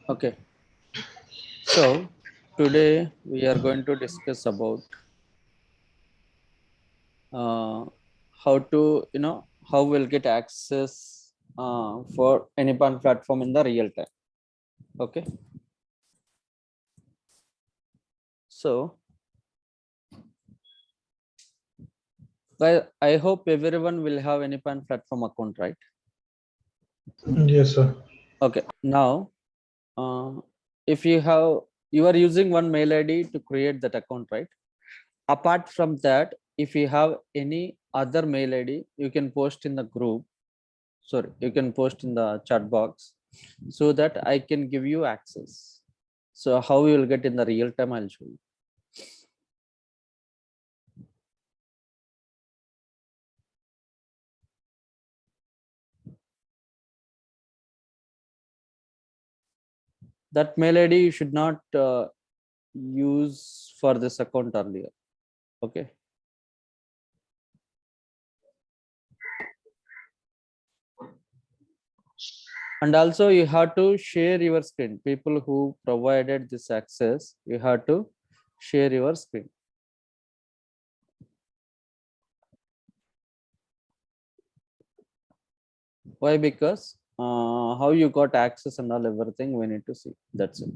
Okay, so today we are going to discuss about uh, how to, how we'll get access for any one platform in the real time. Okay, so I hope everyone will have any one platform account, right? Yes, sir. Okay, now uh, if you are using one mail ID to create that account, right? Apart from that, if you have any other mail ID, you can post in the group. Sorry, you can post in the chat box so that I can give you access. So how you will get in the real time, I'll show you. That mail ID you should not use for this account earlier. Okay. And also you have to share your screen. People who provided this access, you have to share your screen. Why? Because how you got access and all everything we need to see. That's it.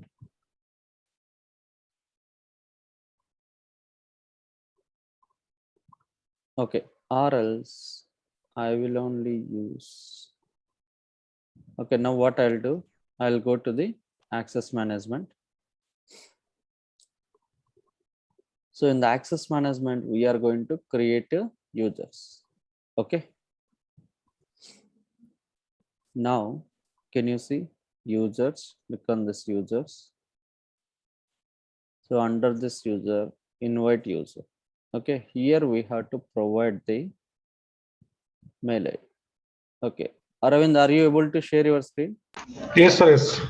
Okay. Or else I will only use. Okay. Now what I'll do, I'll go to the access management. So in the access management, we are going to create users. Okay. Now, can you see users? Click on this users. So under this user, invite user. Okay. Here we have to provide the mail ID. Okay. Aravind, are you able to share your screen? Yes, sir. Yes.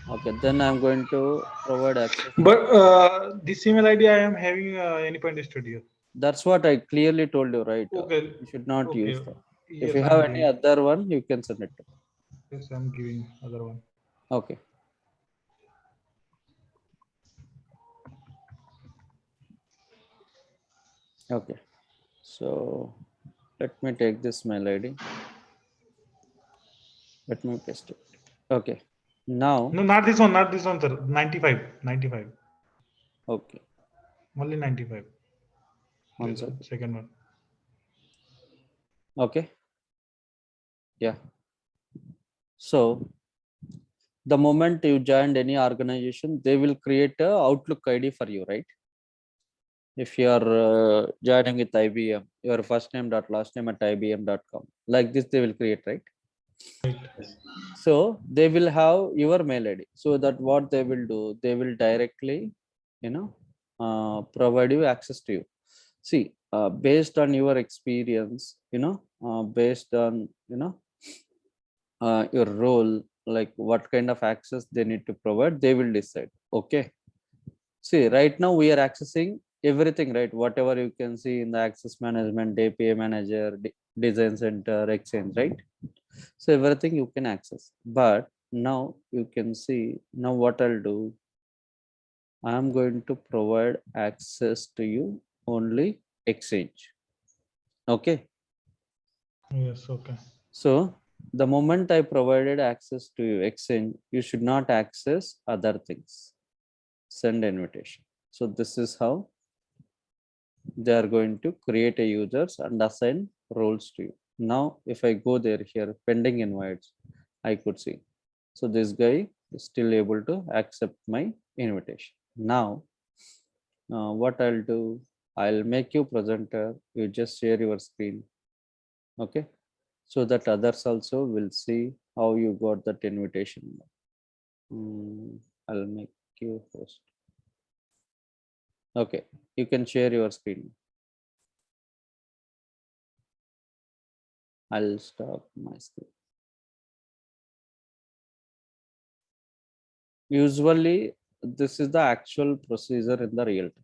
Okay. Then I'm going to provide access. But this email ID I am having Anypoint Studio. That's what I clearly told you, right? Okay. You should not Okay. use that. If Yes, you I'm have any giving. other one, you can send it to me. Yes, I'm giving other one. Okay. Okay. So let me take this mail ID. Let me paste it. Okay. Now, No, not this one. Not this one, sir. 95. 95. okay. Only 95. One This one. second. Second one. Okay. Yeah. So the moment you joined any organization, they will create a Outlook ID for you, right? If you are joining with IBM, your first name dot last name at IBM.com. Like this, they will create, right? Right. So they will have your mail ID. So that what they will do, they will directly, provide you access to you. See, based on your experience, based on your role, like what kind of access they need to provide, they will decide. Okay. See, right now we are accessing everything, right? Whatever you can see in the access management, API manager, design center, exchange, right? So everything you can access. But now you can see, now what I'll do, I'm going to provide access to you only exchange. Okay. Yes. Okay. So the moment I provided access to you exchange, you should not access other things. Send invitation. So this is how they are going to create a users and assign roles to you. Now, if I go there here, pending invites, I could see. So this guy is still able to accept my invitation. Now, what I'll do, I'll make you presenter. You just share your screen. Okay. So that others also will see how you got that invitation. I'll make you host. Okay. You can share your screen. I'll stop my screen. Usually, this is the actual procedure in the real time.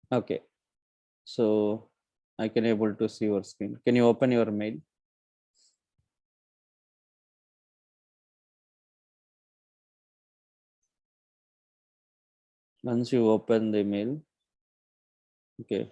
Okay, so I can able to see your screen. Can you open your mail? Once you open the mail, okay.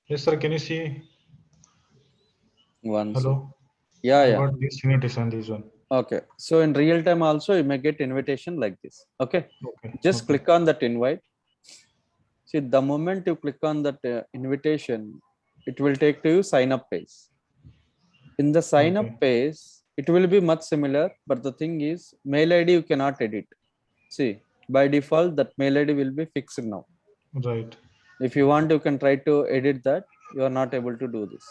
Yes, sir. Can you see? Once. Hello. Yeah, I yeah. got this invitation. This one. Okay. So in real time also you may get invitation like this. Okay. Okay. Just Okay. click on that invite. See, the moment you click on that invitation, it will take to you sign up page. In the sign up Okay. page, it will be much similar, but the thing is mail ID you cannot edit. See, by default that mail ID will be fixed now. Right. If you want, you can try to edit that. You are not able to do this.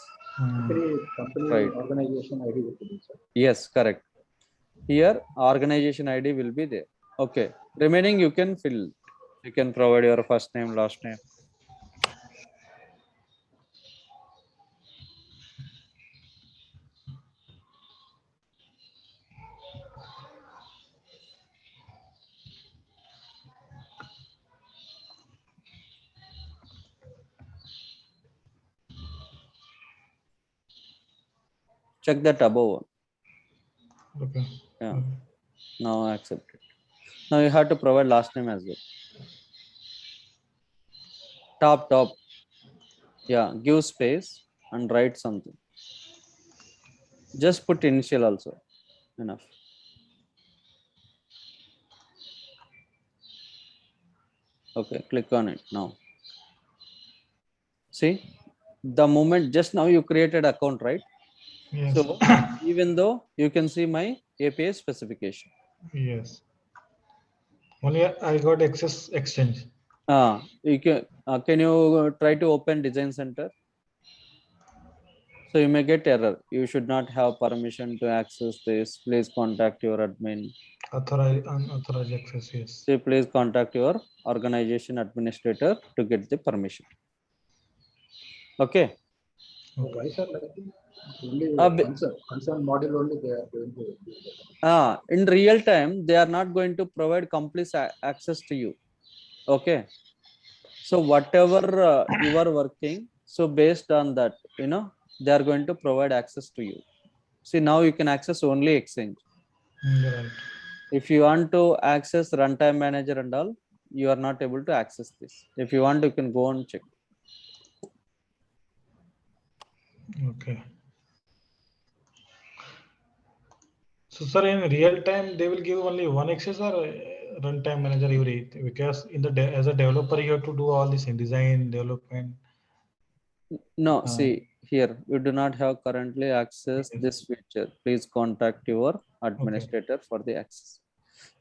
Actually, company Right. organization ID will be sir. Yes, correct. Here organization ID will be there. Okay. Remaining you can fill. You can provide your first name, last name. Check that above one. Okay. Yeah. Now accept it. Now you have to provide last name as well. Top. Yeah. Give space and write something. Just put initial also. Enough. Okay. Click on it now. See, the moment just now you created account, right? Yes. So even though you can see my API specification. Yes. Only I got access exchange. Can you try to open Design Center? So you may get error. You should not have permission to access this. Please contact your admin. Unauthorized access. Yes. So please contact your organization administrator to get the permission. Okay. So why sir like this? Only Uh, b- concern module only they are going to use it. in real time, they are not going to provide complete access to you. Okay. So whatever you are working, so based on that, they are going to provide access to you. See, now you can access only Exchange. Right. If you want to access runtime manager and all, you are not able to access this. If you want, you can go and check. Okay. So, sir, in real time, they will give only one access or runtime manager every, because in the as a developer, you have to do all this in design, development. No, Uh, see here, you do not have currently access yes. this feature. Please contact your Okay. administrator for the access.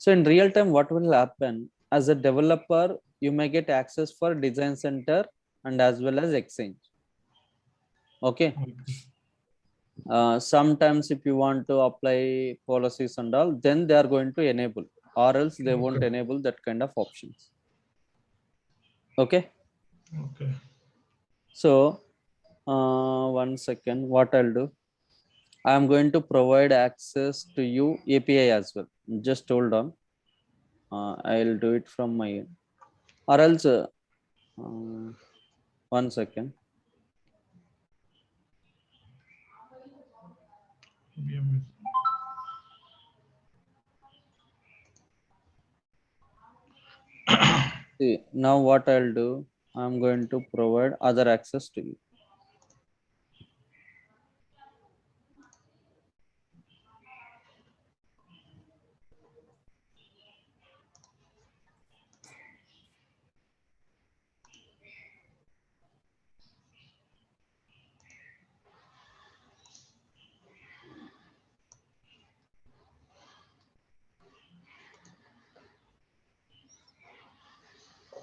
So in real time, what will happen as a developer, you may get access for Design Center and as well as Exchange. Okay. Sometimes if you want to apply policies and all, then they are going to enable, or else they won't Okay. enable that kind of options. Okay. Okay. So 1 second, what I'll do, I'm going to provide access to you API as well. Just hold on. I'll do it from my end. Or else, 1 second. BM. See, now what I'll do, I'm going to provide other access to you.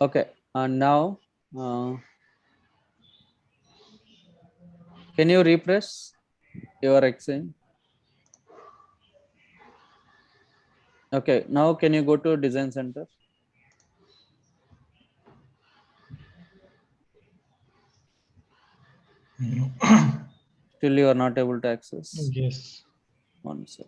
Okay, and now can you refresh your Exchange? Okay, now can you go to Design Center? Still you are not able to access. Yes. One sec.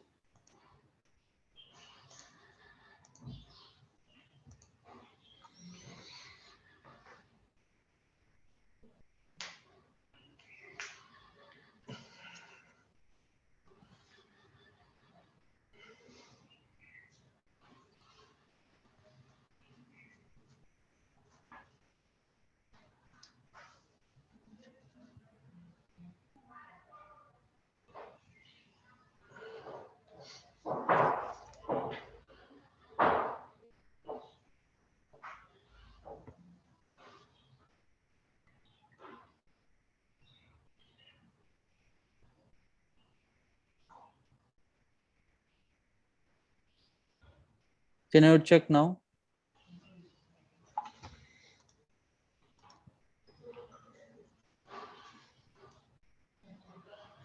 Can you check now?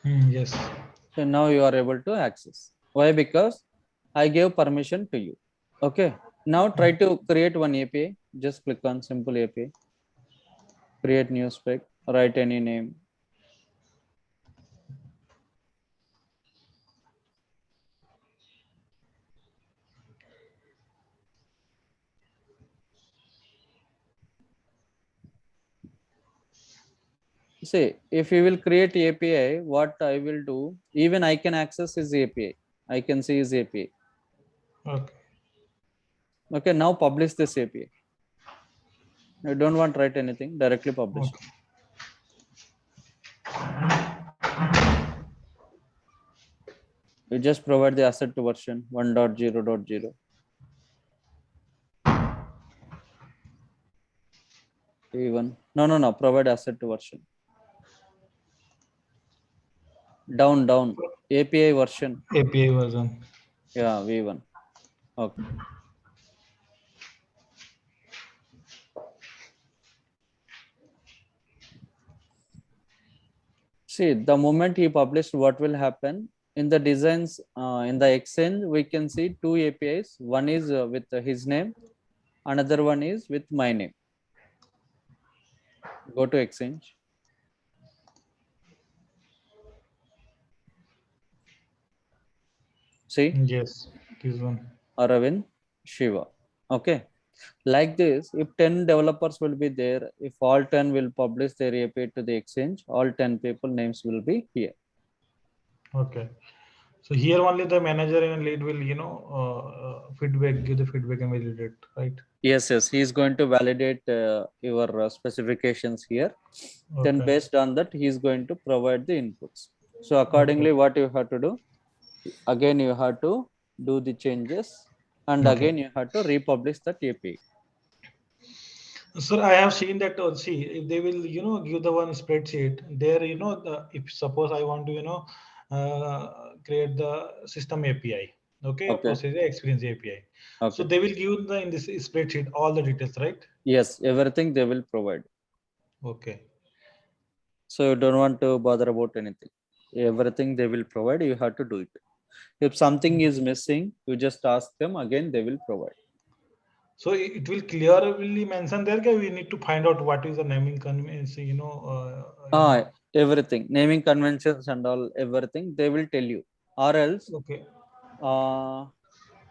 Yes. So now you are able to access. Why? Because I gave permission to you. Okay. Now try to create one API. Just click on simple API. Create new spec. Write any name. See, if you will create API, what I will do, even I can access his API. I can see his API. Okay. Okay, now publish this API. You don't want to write anything, directly publish. Okay. You just provide the asset to version 1.0.0. Even no, provide asset to version. Down. API version. API version. Yeah, V1. Okay. See, the moment he published, what will happen in the designs in the Exchange, we can see two APIs. One is with his name, another one is with my name. Go to Exchange. See, Yes. This one. Aravind, Shiva. Okay. Like this, if 10 developers will be there, if all 10 will publish their API to the Exchange, all 10 people names will be here. Okay. So here only the manager and lead will, feedback, give the feedback and validate it, right? Yes, he is going to validate your specifications here. Then Okay. based on that, he is going to provide the inputs. So accordingly, Okay. what you have to do, again you have to do the changes, and Okay. again you have to republish that API. Sir, I have seen that. See, if they will, give the one spreadsheet there, if suppose I want to, create the system API, okay, Okay. process experience API. So Okay. they will give the in this spreadsheet all the details, right? Yes, everything they will provide. Okay. So you don't want to bother about anything. Everything they will provide, you have to do it. If something is missing, you just ask them, again they will provide. So it will clearly mention there that we need to find out what is the naming convention, Everything, naming conventions and all, everything they will tell you. Or else, Okay.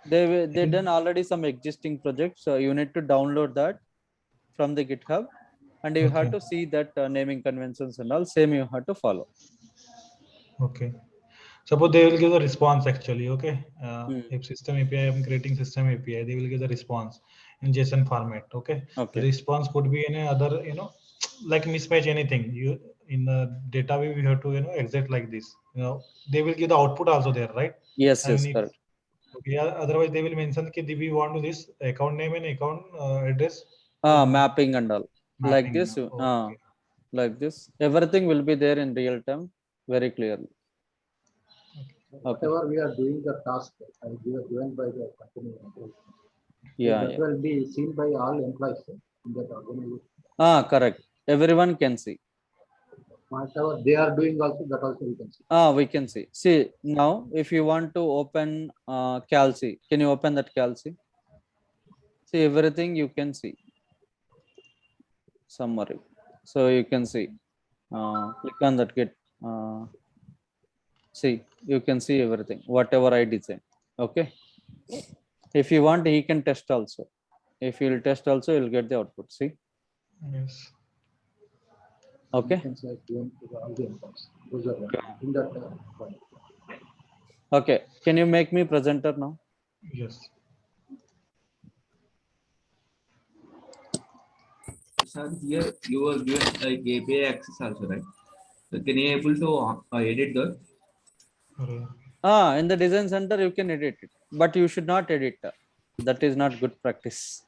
they done already some existing projects, so you need to download that from the GitHub, and you have Okay. to see that naming conventions and all same you have to follow. Okay. Suppose they will give the response actually, okay? Hmm. If system API, I'm creating system API, they will give the response in JSON format, okay? The Okay. response could be any other, like mismatch anything. You in the data we have to, exit like this. They will give the output also there, right? Yes, I need. correct. Okay. Otherwise, they will mention that we want to this account name and account address. Mapping and all, like Mapping. this. Okay. Like this, everything will be there in real time, very clearly. Okay. Whatever we are doing the task given by the company, so Yeah. that will be seen by all employees in that organization. Correct. Everyone can see. Whatever they are doing also, that also we can see. We can see. See, now if you want to open Calci, can you open that Calci? See, everything you can see. Summary. So you can see. Click on that git. See, you can see everything, whatever I design. Okay. If you want, he can test also. If you'll test also, you'll get the output. See. Yes. Okay. You can say given to all the inputs. Those are in that point. Okay. Can you make me presenter now? Yes. Sir, here you are given like API access also, right? So can you able to edit that? Right. In the design center, you can edit it, but you should not edit. That is not good practice.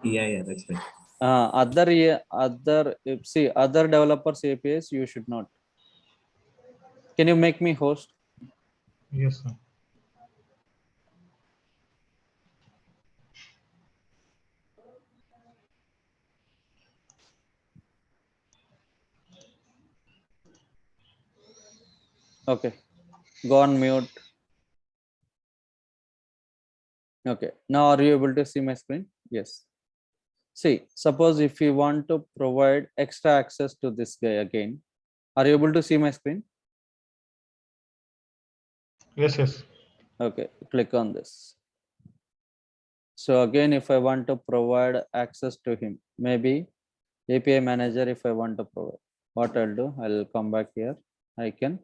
Yeah, that's right. See, other developers APIs, you should not. Can you make me host? Yes, sir. Okay. Go on mute. Okay. Now, are you able to see my screen? Yes. See, suppose if you want to provide extra access to this guy again, are you able to see my screen? Yes. Okay. Click on this. So again, if I want to provide access to him, maybe API manager, if I want to provide, what I'll do, I'll come back here. I can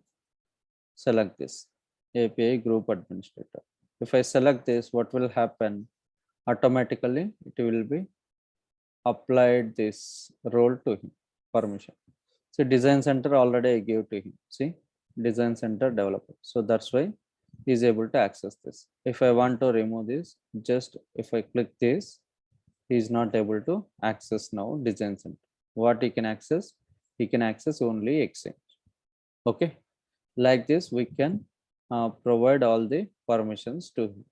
select this API group administrator. If I select this, what will happen? Automatically, it will be applied this role to him, permission. So design center already I gave to him. See, design center developer. So that's why he's able to access this. If I want to remove this, just if I click this, he's not able to access now design center. What he can access? He can access only Exchange. Okay. Like this, we can provide all the permissions to him.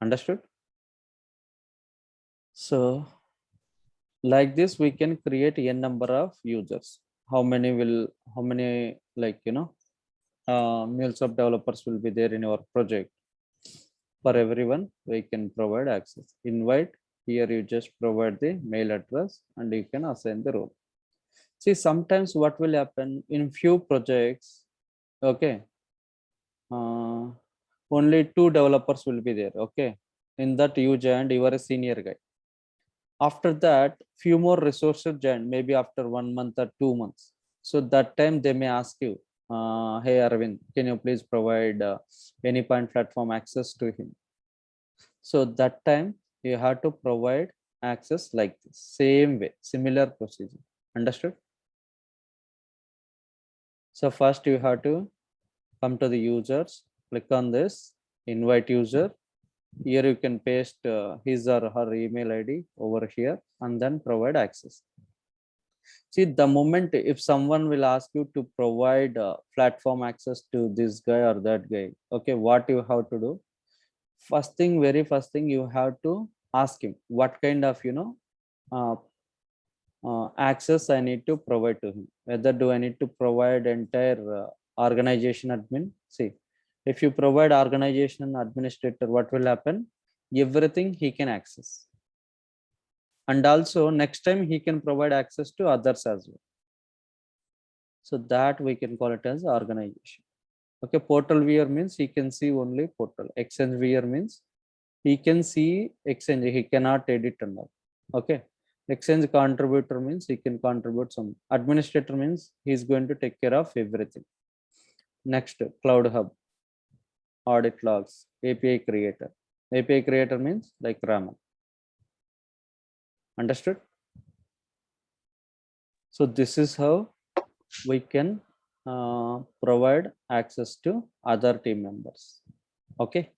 Understood? So like this, we can create n number of users. How many like, millions of developers will be there in our project. For everyone, we can provide access. Invite, here you just provide the mail address and you can assign the role. See, sometimes what will happen in few projects, okay, only 2 developers will be there, okay. In that you joined, you are a senior guy. After that, few more resources join, maybe after 1 month or 2 months. So that time they may ask you, hey Arvind, can you please provide any point platform access to him? So that time you have to provide access like this, same way, similar procedure. Understood? So first you have to come to the users, click on this, invite user. Here you can paste his or her email ID over here and then provide access. See, the moment if someone will ask you to provide platform access to this guy or that guy, okay, what you have to do? Very first thing, you have to ask him what kind of, uh, access I need to provide to him. Whether do I need to provide entire organization admin? See, if you provide organization administrator, what will happen? Everything he can access. And also next time he can provide access to others as well. So that we can call it as organization. Okay, portal viewer means he can see only portal. Exchange viewer means he can see Exchange, he cannot edit and all. Okay. Exchange contributor means he can contribute some. Administrator means he's going to take care of everything. Next, Cloud Hub, audit logs, API creator. API creator means like Raman. Understood? So this is how we can provide access to other team members. Okay.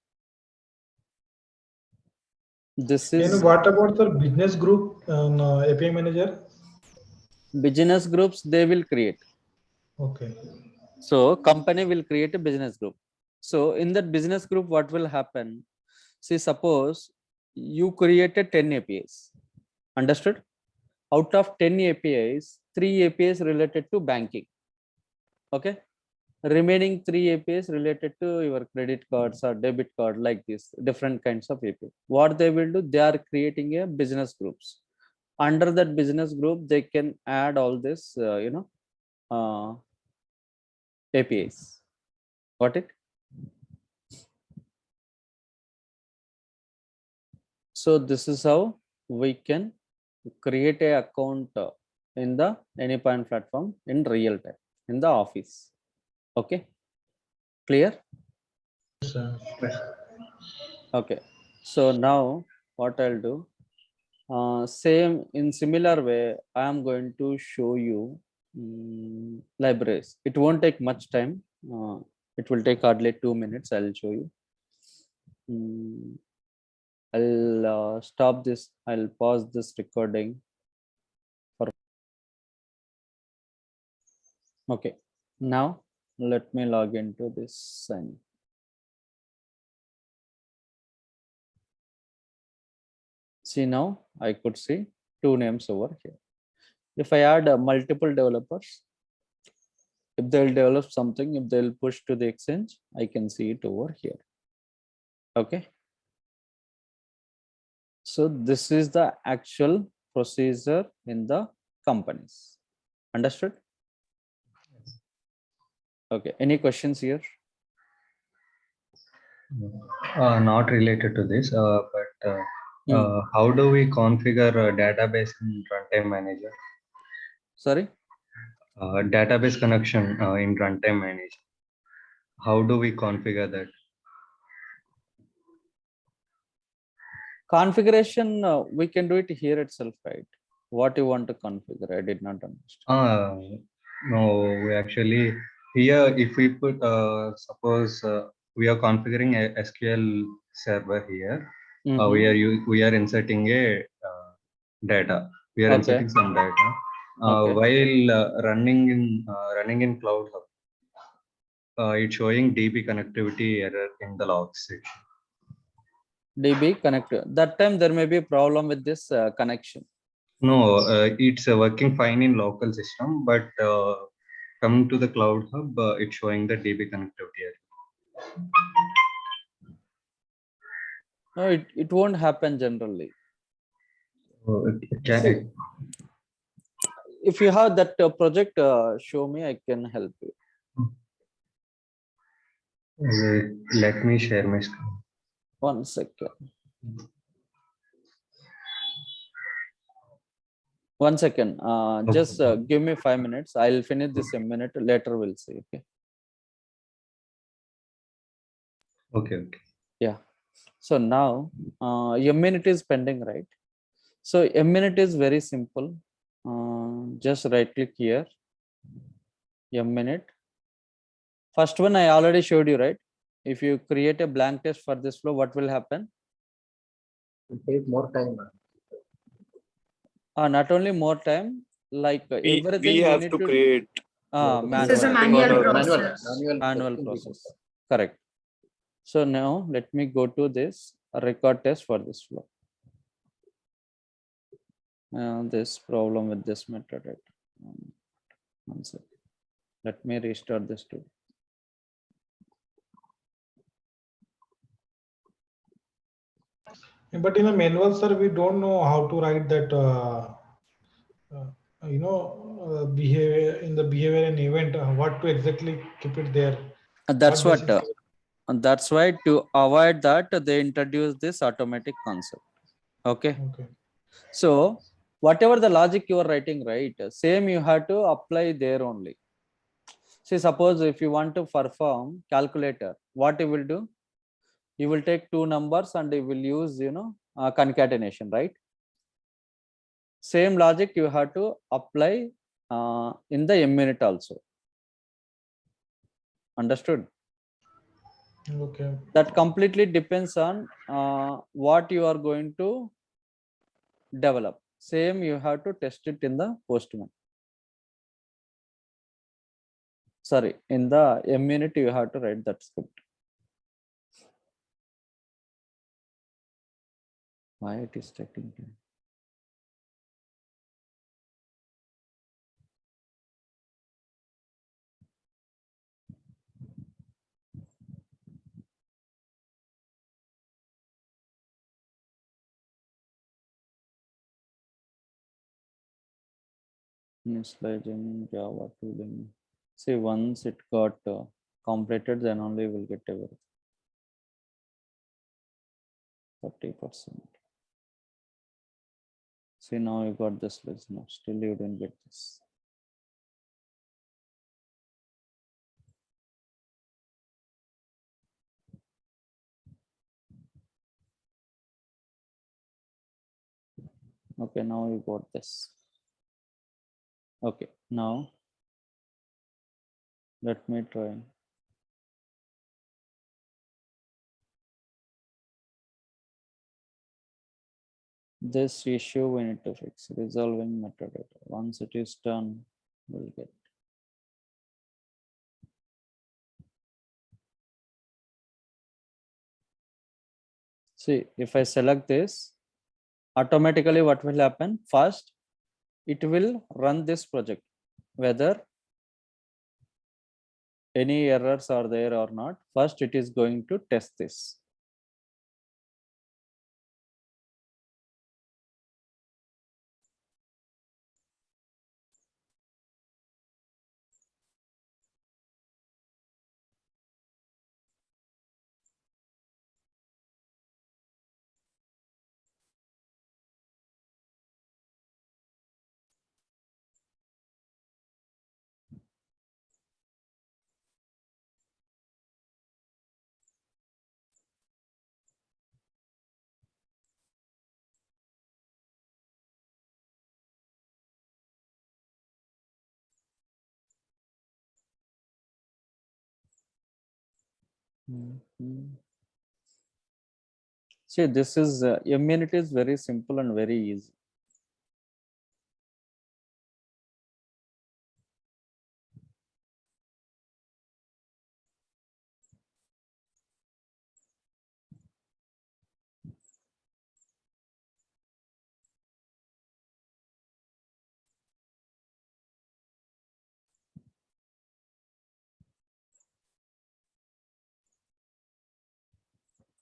This is And what about the business group and API manager? business groups they will create. Okay. So company will create a business group. So in that business group, what will happen? See, suppose you created 10 APIs. Understood? Out of 10 APIs, 3 APIs related to banking. Okay. Remaining 3 APIs related to your credit cards or debit card, like this, different kinds of API. What they will do, they are creating a business groups. Under that business group, they can add all this, APIs. Got it? So this is how we can create a account in the Anypoint platform in real time in the office. Okay, clear? Sir. Okay, so now what I'll do, same in similar way, I am going to show you libraries. It won't take much time. It will take hardly 2 minutes. I'll show you. I'll stop this. I'll pause this recording. Okay, now let me log into this sign. See, now I could see 2 names over here. If I add multiple developers, if they'll develop something, if they'll push to the exchange, I can see it over here. Okay. So this is the actual procedure in the companies. Understood? Okay. Any questions here? Not related to this, but how do we configure a database in Runtime Manager? Sorry? Database connection in Runtime Manager. How do we configure that? Configuration, we can do it here itself, right? What you want to configure? I did not understand. No, we actually here if we put suppose we are configuring a SQL server here. We are inserting a data. We are Okay. inserting some data Okay. while running in Cloud Hub. It's showing DB connectivity error in the logs section. DB connect. That time there may be a problem with this connection. No, it's working fine in local system, but coming to the Cloud Hub, it's showing the DB connectivity error. No, it won't happen generally. See, if you have that project, show me, I can help you. Let me share my screen. 1 second. 1 second. Just give me 5 minutes. I'll finish this a minute. Later we'll see. Okay. Okay. Yeah. So now a minute is pending, right? So a minute is very simple. Just right click here. A minute. First one I already showed you, right? If you create a blank test for this flow, what will happen? It take more time. Not only more time, like everything we have to create. This This is a manual manual process. process. Correct. So now let me go to this record test for this flow. This problem with this method. Right? 1 second. Let me restart this too. But in a manual, sir, we don't know how to write that. Behavior in the behavior and event. What to exactly keep it there. That's why to avoid that they introduce this automatic concept. Okay. So whatever the logic you are writing, right, same you have to apply there only. See, suppose if you want to perform calculator, what you will do? You will take 2 numbers and you will use concatenation, right? Same logic you have to apply in the minute also. Understood? Okay. That completely depends on what you are going to develop. Same you have to test it in the Postman. Sorry, in the minute you have to write that script. Why it is taking time? Initializing Java tooling. See, once it got completed, then only we'll get everything. 30%. See, now you got this listener. Still, you didn't get this. Okay, now you got this. Okay, now let me try. This issue we need to fix. Resolving metadata. Once it is done, we'll get. See, if I select this, automatically what will happen? First, it will run this project, whether any errors are there or not. First, it is going to test this. Mhm. See, this is immunity is very simple and very easy.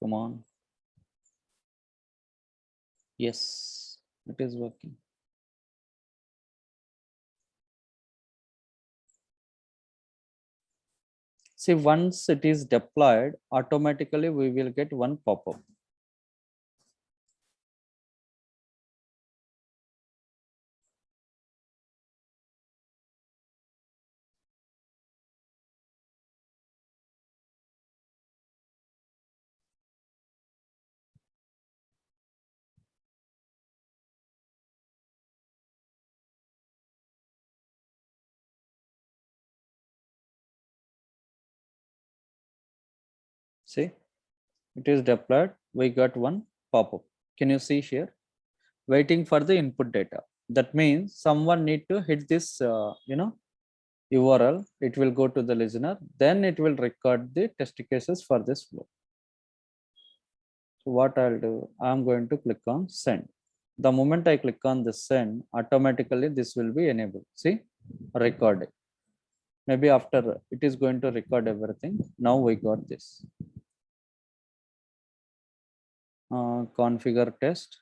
Come on. Yes, it is working. See, once it is deployed, automatically we will get one pop-up. See, it is deployed. We got one pop-up. Can you see here? Waiting for the input data. That means someone need to hit this, URL. It will go to the listener. Then it will record the test cases for this flow. So what I'll do, I'm going to click on send. The moment I click on the send, automatically this will be enabled. See, recording. Maybe after it is going to record everything. Now we got this. Configure test.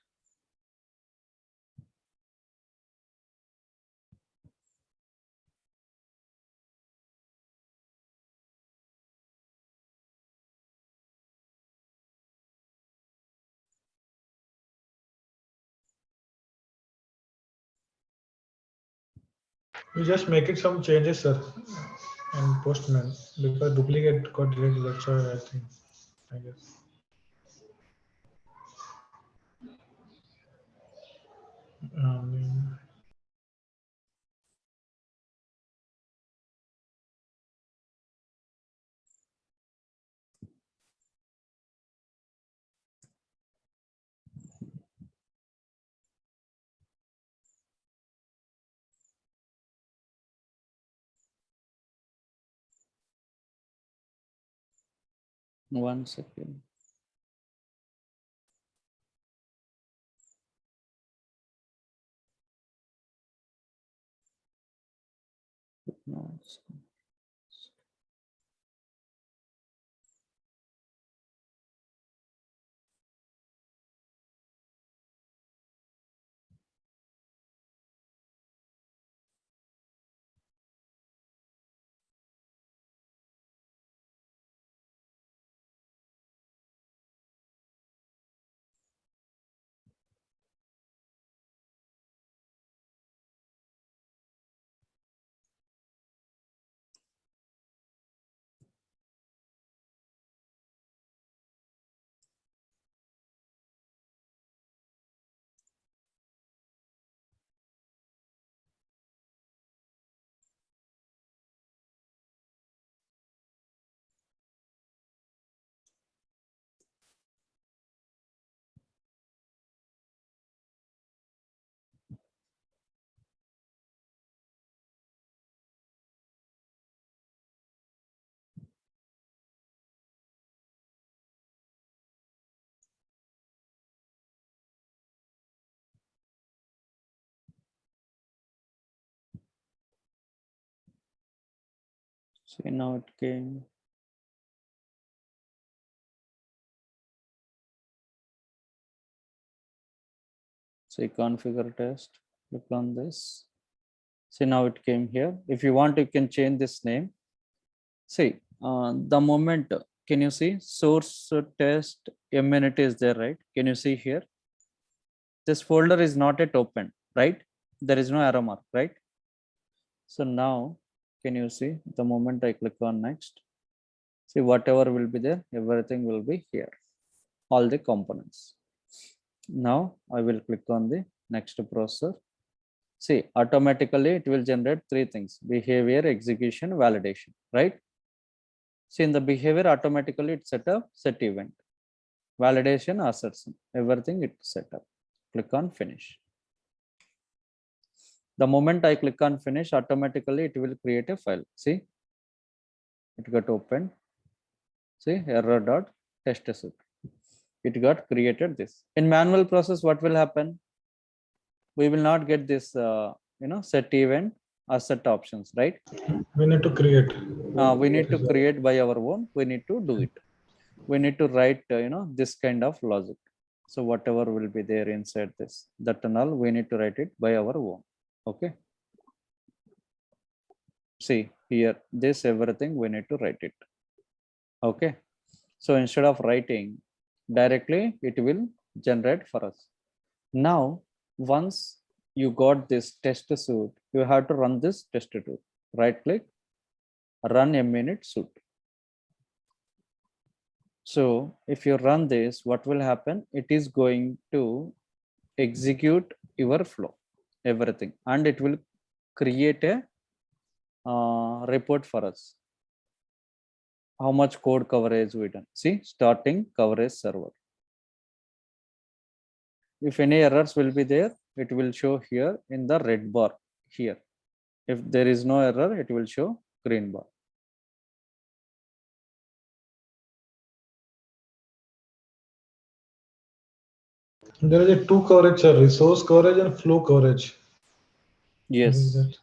We just make it some changes, sir, and postman because duplicate got deleted. That's why I think. I guess. Um, 1 second. No, See, now it came. See, configure test. Click on this. See, now it came here. If you want, you can change this name. See, the moment, can you see source test mnet is there, right? Can you see here? This folder is not yet open, right? There is no arrow mark, right? So now, can you see the moment I click on next? See, whatever will be there, everything will be here, all the components. Now I will click on the next processor. See, automatically it will generate three things: behavior, execution, validation, right? See, in the behavior, automatically it set up set event, validation, assertion, everything it set up. Click on finish. The moment I click on finish, automatically it will create a file. See, it got opened. See, error dot test suite. It got created this. In manual process, what will happen? We will not get this, set event or set options, right? We need to create. We need to create by our own. We need to do it. We need to write, this kind of logic. So whatever will be there inside this, that and all, we need to write it by our own. Okay. See here, this everything we need to write it. Okay. So instead of writing directly, it will generate for us. Now, once you got this test suite, you have to run this test suite. Right click, run a minute suite. So if you run this, what will happen? It is going to execute your flow, everything, and it will create a report for us. How much code coverage we done? See, starting coverage server. If any errors will be there, it will show here in the red bar here. If there is no error, it will show green bar. There is a two coverage, sir, resource coverage and flow coverage. Yes. What is that?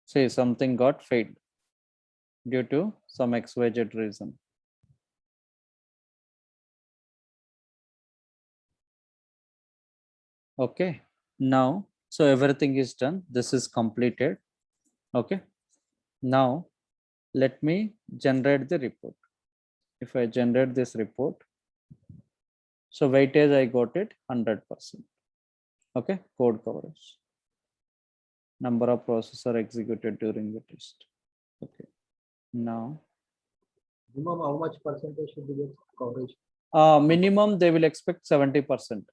Say something got failed due to some XYZ reason. Okay, now, so everything is done. This is completed. Okay, now let me generate the report. If I generate this report, so weightage I got it 100%. Okay, code coverage. Number of processor executed during the test. Okay, now Minimum, how much percentage should be the coverage? minimum they will expect 70%,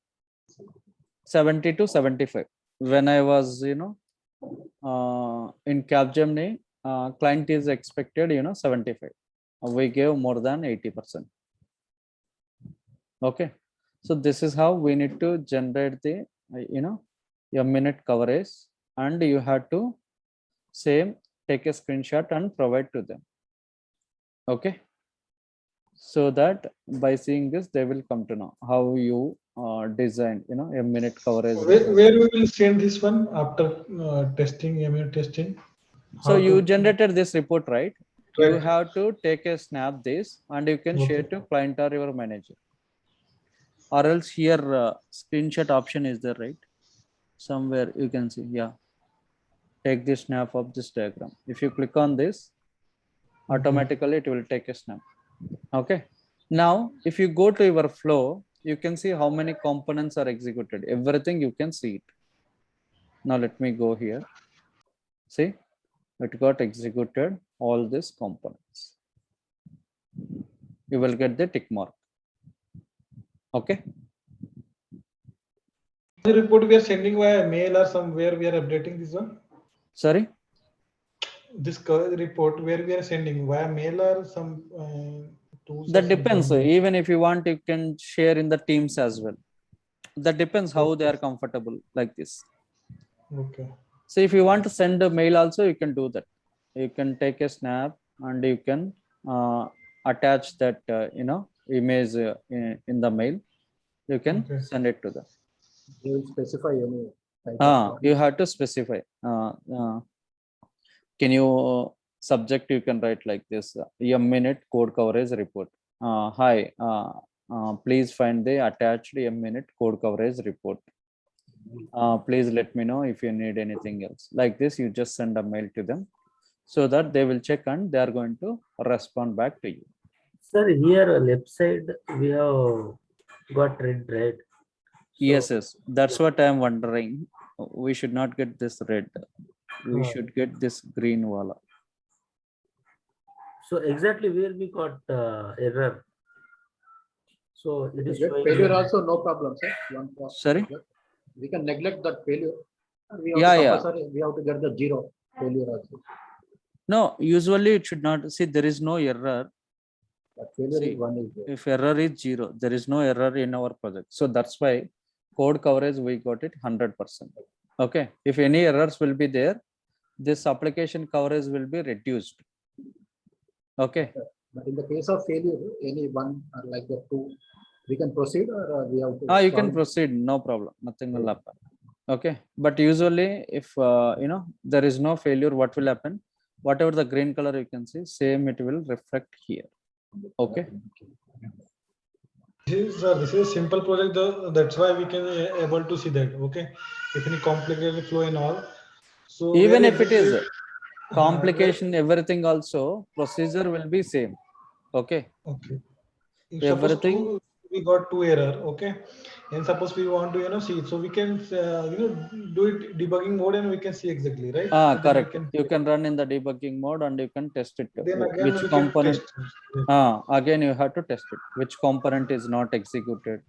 70 to 75. When I was, in Capgemini, client is expected, 75. We gave more than 80%. Okay, so this is how we need to generate the, a minute coverage, and you have to same take a screenshot and provide to them. Okay, so that by seeing this, they will come to know how you design, a minute coverage. Where we will send this one after testing, MU testing? So How you to- generated this report, right? You Right. have to take a snap this, and you can share Okay. to client or your manager. Or else here screenshot option is there, right? Somewhere you can see, yeah. Take the snap of this diagram. If you click on this, automatically it will take a snap. Okay. Now, if you go to your flow, you can see how many components are executed. Everything you can see it. Now let me go here. See, it got executed all these components. You will get the tick mark. Okay. The report we are sending via mail or somewhere we are updating this one. Sorry. This coverage report where we are sending via mail or some tools. That depends. Even if you want, you can share in the teams as well. That depends how they are comfortable like this. Okay. So if you want to send a mail also, you can do that. You can take a snap and you can attach that image in the mail. You can Okay. send it to them. They will specify any type of You have to specify. Can you subject, you can write like this, a minute code coverage report. Hi, please find the attached a minute code coverage report. Please let me know if you need anything else. Like this, you just send a mail to them so that they will check and they are going to respond back to you. Sir, here left side we have got red, right? Yes, that's what I am wondering. We should not get this red. We should get this green wala. So exactly where we got error. So it is That showing failure here. also no problem, sir. One process. Sorry? We can neglect that failure. We have Yeah, to yeah. compulsory, we have to get the zero failure also. No, usually it should not. See, there is no error. That failure See, is one is there. if error is 0, there is no error in our project. So that's why code coverage, we got it 100%. Okay. If any errors will be there, this application coverage will be reduced. Okay. But in the case of failure, any one or like the two, we can proceed or we have to. You can solve. proceed, no problem. Nothing will happen. Okay. But usually if, there is no failure, what will happen? Whatever the green color you can see, same it will reflect here. Okay. This is a simple project, though. That's why we can able to see that. Okay, if any complicated flow and all. So Even where if it is exactly- complication, everything also, procedure will be same. Okay. Okay. If suppose Everything. we got two error, okay, and suppose we want to see it, so we can do it debugging mode and we can see exactly, right? So then we Correct. You can run in the debugging mode and you can test it. then again Which we can component? test. Again you have to test it. Which component is not executed?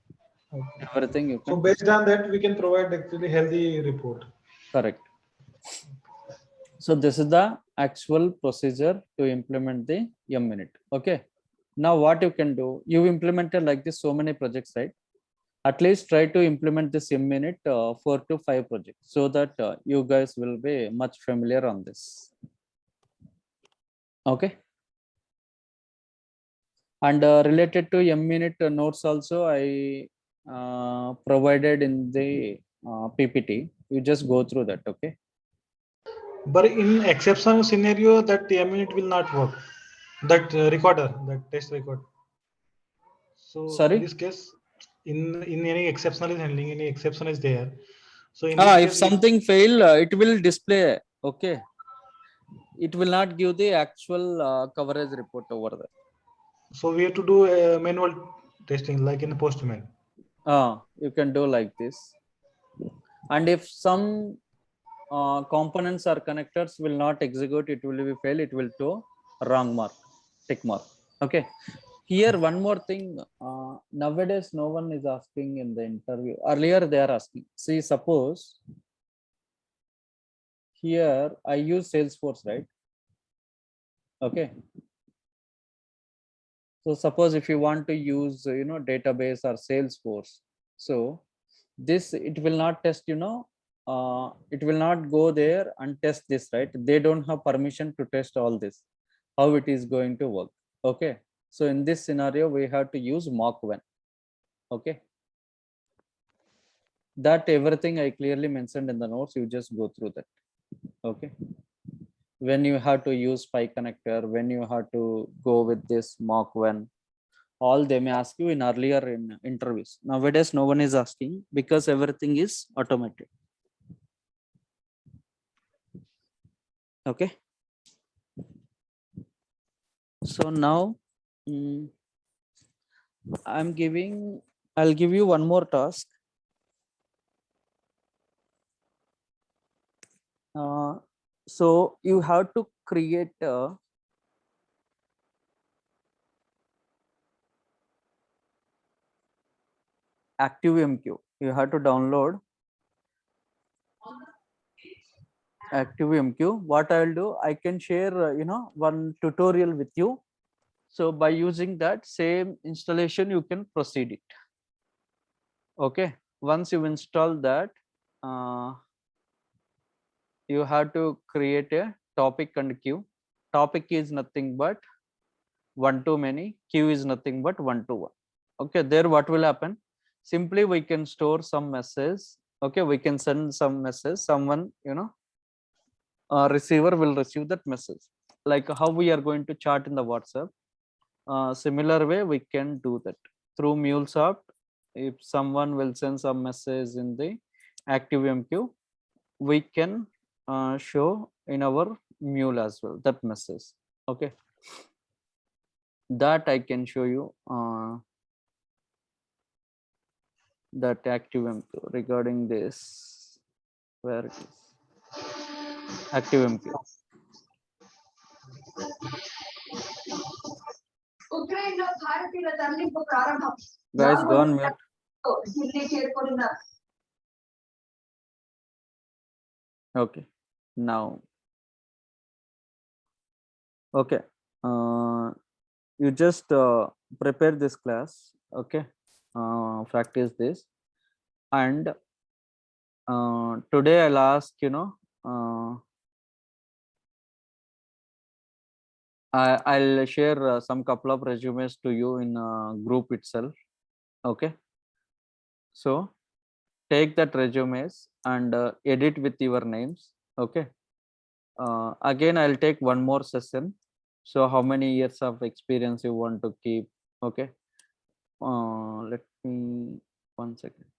Okay. Everything you So can. based on that, we can provide actually healthy report. Correct. So this is the actual procedure to implement the M-Minute. Okay. Now what you can do, you implemented like this so many projects, right? At least try to implement this M-Minute 4 to 5 projects so that you guys will be much familiar on this. Okay. And related to M-Minute notes also, I provided in the PPT. You just go through that. Okay. But in exceptional scenario, that minute will not work. That recorder, that test record. So Sorry? in this case, in any exceptional is handling, any exception is there. So in this If case, something fail, it will display. Okay. It will not give the actual coverage report over there. so we have to do manual testing like in Postman. You can do like this. And if some components or connectors will not execute, it will be fail, it will show wrong mark, tick mark. Okay. Here, one more thing. Nowadays, no one is asking in the interview. Earlier, they are asking. See, suppose here I use Salesforce, right? Okay. So suppose if you want to use, database or Salesforce, so this, it will not test, it will not go there and test this, right? They don't have permission to test all this, how it is going to work. Okay. So in this scenario, we have to use mock-1. Okay. That everything I clearly mentioned in the notes, you just go through that. Okay. When you have to use Pi connector, when you have to go with this mock-1, all they may ask you in earlier in interviews. Nowadays, no one is asking because everything is automated. Okay. So now I'll give you one more task. So you have to create a ActiveMQ. You have to download ActiveMQ. What I'll do, I can share, one tutorial with you. So by using that same installation, you can proceed it. Okay. Once you install that, you have to create a topic and queue. Topic is nothing but one to many, queue is nothing but one to one. Okay, there what will happen? Simply we can store some message. Okay, we can send some message, someone, receiver will receive that message. Like how we are going to chat in the WhatsApp. Similar way we can do that through MuleSoft. If someone will send some message in the ActiveMQ, we can show in our Mule as well that message. Okay, that I can show you that ActiveMQ regarding this. Where it is? ActiveMQ. Guys, go on mute. Okay, now, okay, you just prepare this class. Okay, practice this, and today I'll ask, I'll share some couple of resumes to you in group itself. Okay, so take that resumes and edit with your names. Okay, again I'll take one more session. So how many years of experience you want to keep? Okay, let me 1 second.